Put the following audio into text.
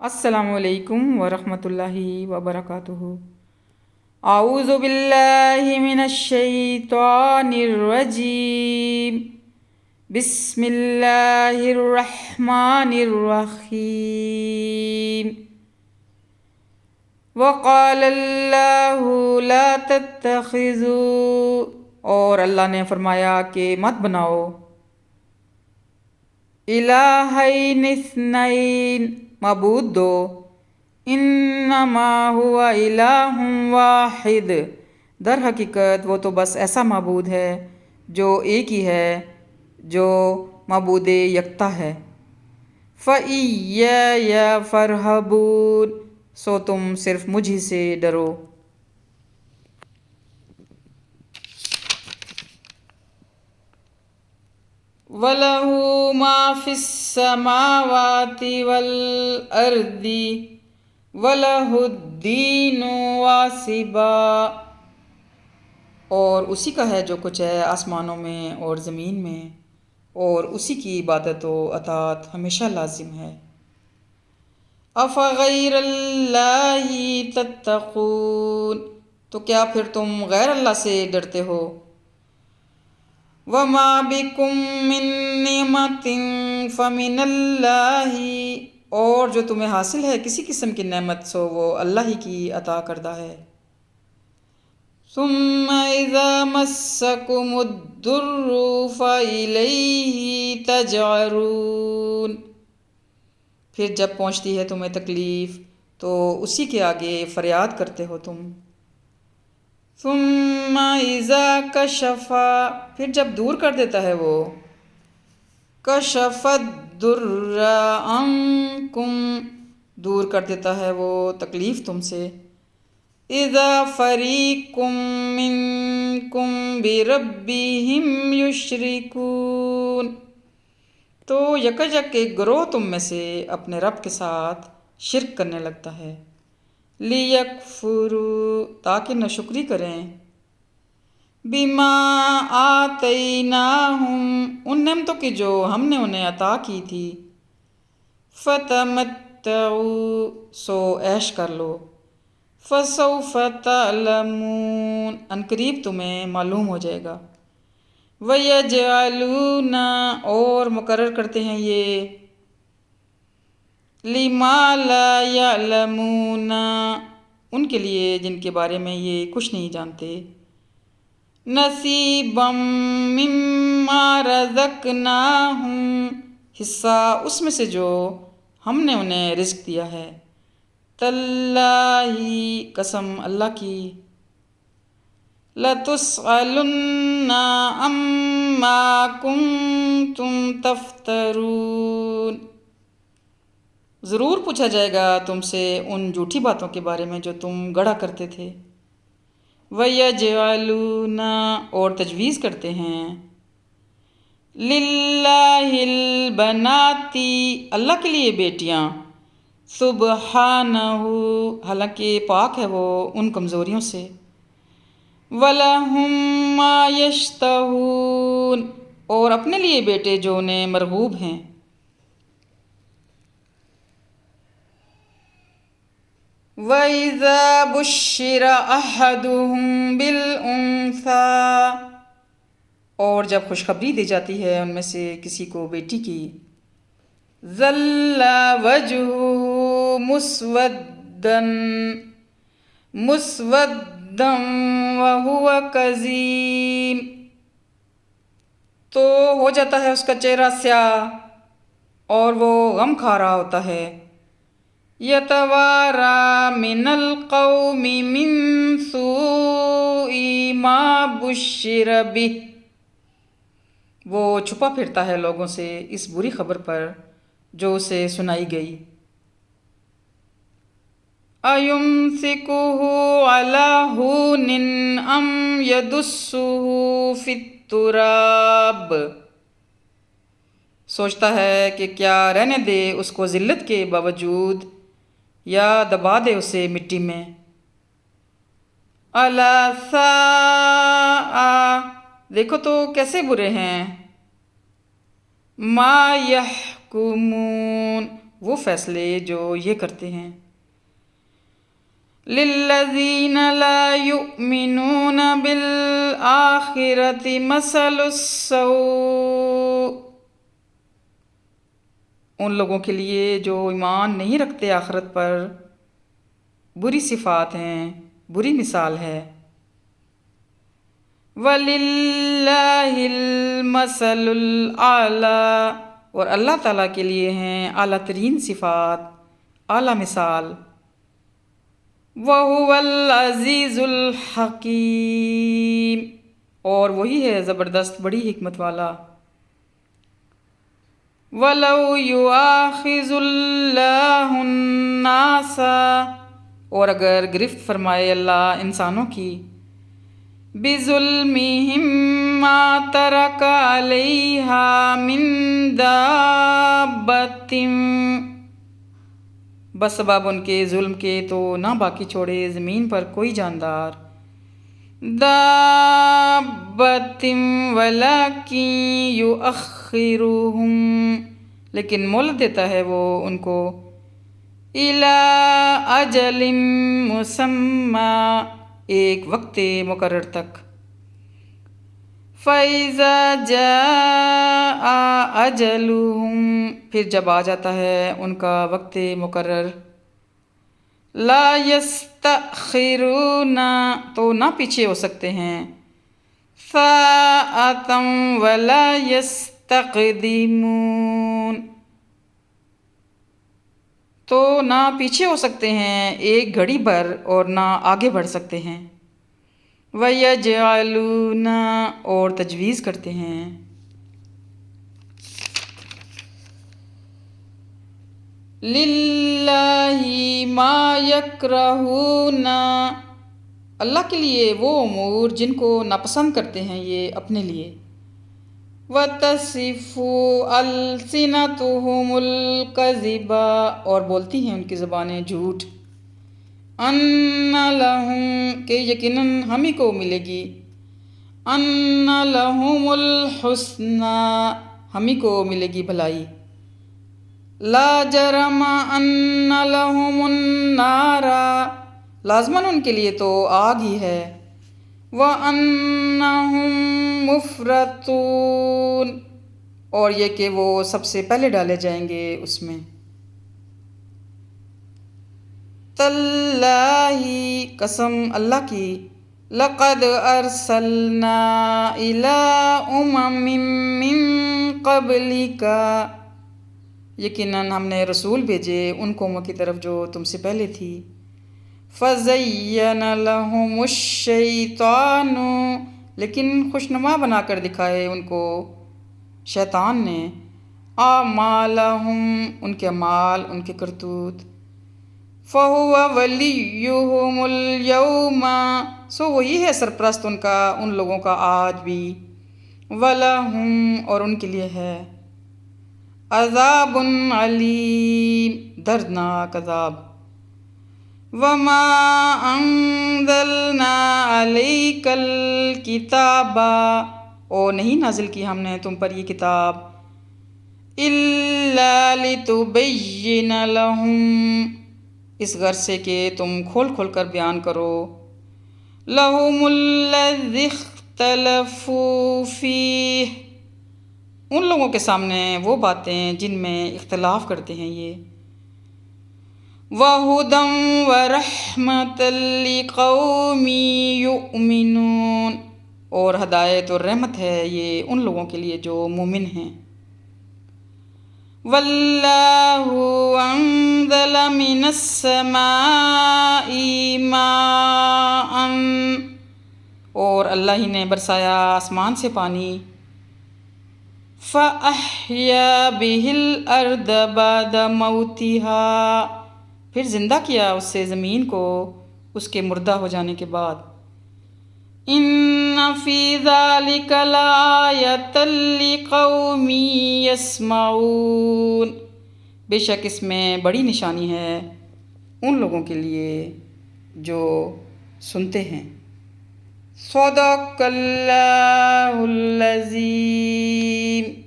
السلام علیکم ورحمۃ اللہ وبرکاتہ۔ اعوذ باللہ من الشیطان الرجیم، بسم اللہ الرحمن الرحیم۔ وقال اللہ لا تتخذوا، اور اللہ نے فرمایا کہ مت بناؤ الہین اثنین، معبود دو، انما ہوا الہ واحد، در حقیقت وہ تو بس ایسا معبود ہے جو ایک ہی ہے، جو معبود یکتا ہے۔ فَإِيَّايَ فَارْهَبُونِ، سو تم صرف مجھ ہی سے ڈرو۔ وَلَهُ مَا فِي السَّمَاوَاتِ وَالْأَرْضِ وَلَهُ الدِّينُ وَاصِبًا، اور اسی کا ہے جو کچھ ہے آسمانوں میں اور زمین میں، اور اسی کی عبادت و اطاعت ہمیشہ لازم ہے۔ أَفَغَيْرَ اللَّهِ تَتَّقُونَ، تو کیا پھر تم غیر اللہ سے ڈرتے ہو؟ وَمَا بِكُم مِّن نِّعْمَةٍ فَمِنَ اللَّهِ، اور جو تمہیں حاصل ہے کسی قسم کی نعمت سو وہ اللہ ہی کی عطا کردہ ہے۔ ثُمَّ إِذَا مَسَّكُمُ الضُّرُّ فَإِلَيْهِ تَجْأَرُونَ، پھر جب پہنچتی ہے تمہیں تکلیف تو اسی کے آگے فریاد کرتے ہو تم۔ ثم اذا کشف، پھر جب دور کر دیتا ہے وہ، کشف الضر عنکم، دور کر دیتا ہے وہ تکلیف تم سے۔ اذا فریق منکم بربہم یشرکون، تو یکجک ایک گروہ تم میں سے اپنے رب کے ساتھ شرک کرنے لگتا ہے۔ لیکفروا، تاکہ ناشکری کریں، بما آتیناہم، ان نعمتوں کی جو ہم نے انہیں عطا کی تھی۔ فتمتعوا، سو عیش کر لو۔ فسوف تعلمون، عنقریب تمہیں معلوم ہو جائے گا۔ وَيَجْعَلُونَ، اور مقرر کرتے ہیں یہ، لِمَا لَا يَعْلَمُونَ، ان کے لیے جن کے بارے میں یہ کچھ نہیں جانتے، نَصِيبًا مِّمَّا رَزَقْنَاهُمْ، حصہ اس میں سے جو ہم نے انہیں رزق دیا ہے۔ تَاللَّهِ، قسم اللہ کی، لَتُسْأَلُنَّ عَمَّا كُنتُمْ تَفْتَرُونَ، ضرور پوچھا جائے گا تم سے ان جھوٹی باتوں کے بارے میں جو تم گڑھا کرتے تھے۔ وَيَجْعَلُونَ، اور تجویز کرتے ہیں، لِلَّهِ الْبَنَاتِ، اللہ کے لیے بیٹیاں، سبحانہ، حالانکہ پاک ہے وہ ان کمزوریوں سے۔ وَلَهُم مَّا يَشْتَهُونَ، اور اپنے لیے بیٹے جو انہیں مرغوب ہیں۔ وَإِذَا بُشِّرَ أَحَدُهُم بِالْأُنثَىٰ، اور جب خوشخبری دی جاتی ہے ان میں سے کسی کو بیٹی کی، ظَلَّ وَجْهُهُ مُسْوَدًّا وَهُوَ كَظِيمٌ، تو ہو جاتا ہے اس کا چہرہ سیاہ اور وہ غم کھا رہا ہوتا ہے۔ يَتَوَارَىٰ مِنَ الْقَوْمِ مِنْ سُوءِ مَا بُشِّرَ بِهِ، وہ چھپا پھرتا ہے لوگوں سے اس بری خبر پر جو اسے سنائی گئی۔ أَيُمْسِكُهُ عَلَىٰ هُونٍ أَمْ يَدُسُّهُ فِي التُّرَابِ، سوچتا ہے کہ کیا رہنے دے اس کو ذلت کے باوجود یا دبا دے اسے مٹی میں۔ أَلَا سَاءَ، دیکھو تو کیسے برے ہیں، مَا يَحْكُمُونَ، وہ فیصلے جو یہ کرتے ہیں۔ لِلَّذِينَ لَا يُؤْمِنُونَ بِالْآخِرَةِ مَثَلُ السَّوْءِ، ان لوگوں کے لیے جو ایمان نہیں رکھتے آخرت پر بری صفات ہیں، بری مثال ہے۔ وَلِلَّهِ الْمَثَلُ الْأَعْلَى، اور اللہ تعالیٰ کے لیے ہیں اعلیٰ ترین صفات، اعلیٰ مثال۔ وَهُوَ الْعَزِيزُ الْحَكِيمُ، اور وہی ہے زبردست بڑی حکمت والا۔ وَلَوْ يُؤَاخِذُ اللَّهُ النَّاسَ، اور اگر گرفت فرمائے اللہ انسانوں کی، بِظُلْمِهِمْ مَا تَرَكَ عَلَيْهَا مِن دَابَّةٍ، بسبب ان کے ظلم کے تو نہ باقی چھوڑے زمین پر کوئی جاندار۔ دَابَّةٍ وَلَكِن يُؤَخِّرُهُمْ، لیکن مہلت دیتا ہے وہ ان کو، إِلَىٰ أَجَلٍ مُّسَمًّى، ایک وقت مقرر تک۔ فَإِذَا جَاءَ أَجَلُهُمْ، پھر جب آ جاتا ہے ان کا وقت مقرر، لَا يَسْتَأْخِرُونَ، تو نہ پیچھے ہو سکتے ہیں، سَاعَةً وَلَا يَسْتَقْدِمُونَ، تو نہ پیچھے ہو سکتے ہیں ایک گھڑی بھر اور نہ آگے بڑھ سکتے ہیں۔ وَيَجْعَلُونَ، اور تجویز کرتے ہیں، لِلَّهِ مَا يَكْرَهُونَ، اللہ کے لیے وہ امور جن کو ناپسند کرتے ہیں یہ اپنے لیے۔ وَتَصِفُ أَلْسِنَتُهُمُ الْكَذِبَ، اور بولتی ہیں ان کی زبانیں جھوٹ، أَنَّ لَهُمْ، کہ یقیناً ہم ہی کو ملے گی، أَنَّ لَهُمُ الْحُسْنَى، ہم ہی کو ملے گی بھلائی، لَا جَرَمَ أَنَّ لَهُمُ النَّارَ، لازماً ان کے لیے تو آگ ہی ہے، وَأَنَّهُمْ مُفْرَطُونَ، اور یہ کہ وہ سب سے پہلے ڈالے جائیں گے اس میں۔ تَاللَّهِ، قسم اللہ کی، لَقَدْ أَرْسَلْنَا إِلَىٰ أُمَمٍ مِّن قَبْلِكَ، یقیناً ہم نے رسول بھیجے ان قوموں کی طرف جو تم سے پہلے تھی۔ فَزَيَّنَ لَهُمُ الشَّيْطَانُ، لیکن خوشنما بنا کر دکھائے ان کو شیطان نے، أَعْمَالَهُمْ، ان کے اعمال، ان کے کرتوت، فَهُوَ وَلِيُّهُمُ الْيَوْمَ، سو وہی ہے سرپرست ان کا ان لوگوں کا آج بھی، وَلَهُمْ، اور ان کے لیے ہے، عذاب علیم، دردناک عذاب۔ وَمَا أَنزَلْنَا عَلَيْكَ الْكِتَابَ، اور نہیں نازل کی ہم نے تم پر یہ کتاب، إِلَّا لِتُبَيِّنَ لَهُمْ، اس غرض سے کہ تم کھول کھول کر بیان کرو، لَهُمُ الَّذِي اخْتَلَفُوا فِيهِ، ان لوگوں کے سامنے وہ باتیں جن میں اختلاف کرتے ہیں یہ، وَهُدًى وَرَحْمَةً لِقَوْمٍ يُؤْمِنُونَ، اور ہدایت اور رحمت ہے یہ ان لوگوں کے لیے جو مومن ہیں۔ وَاللَّهُ أَنزَلَ مِنَ السَّمَاءِ مَاءً، اور اللہ ہی نے برسایا آسمان سے پانی، فَأَحْيَا بِهِ الْأَرْضَ بَعْدَ مَوْتِهَا، پھر زندہ کیا اس سے زمین کو اس کے مردہ ہو جانے کے بعد۔ إِنَّ فِي ذَلِكَ لَآيَةً لِقَوْمٍ يَسْمَعُونَ، بے شک اس میں بڑی نشانی ہے ان لوگوں کے لیے جو سنتے ہیں۔ صدق اللہ العظیم۔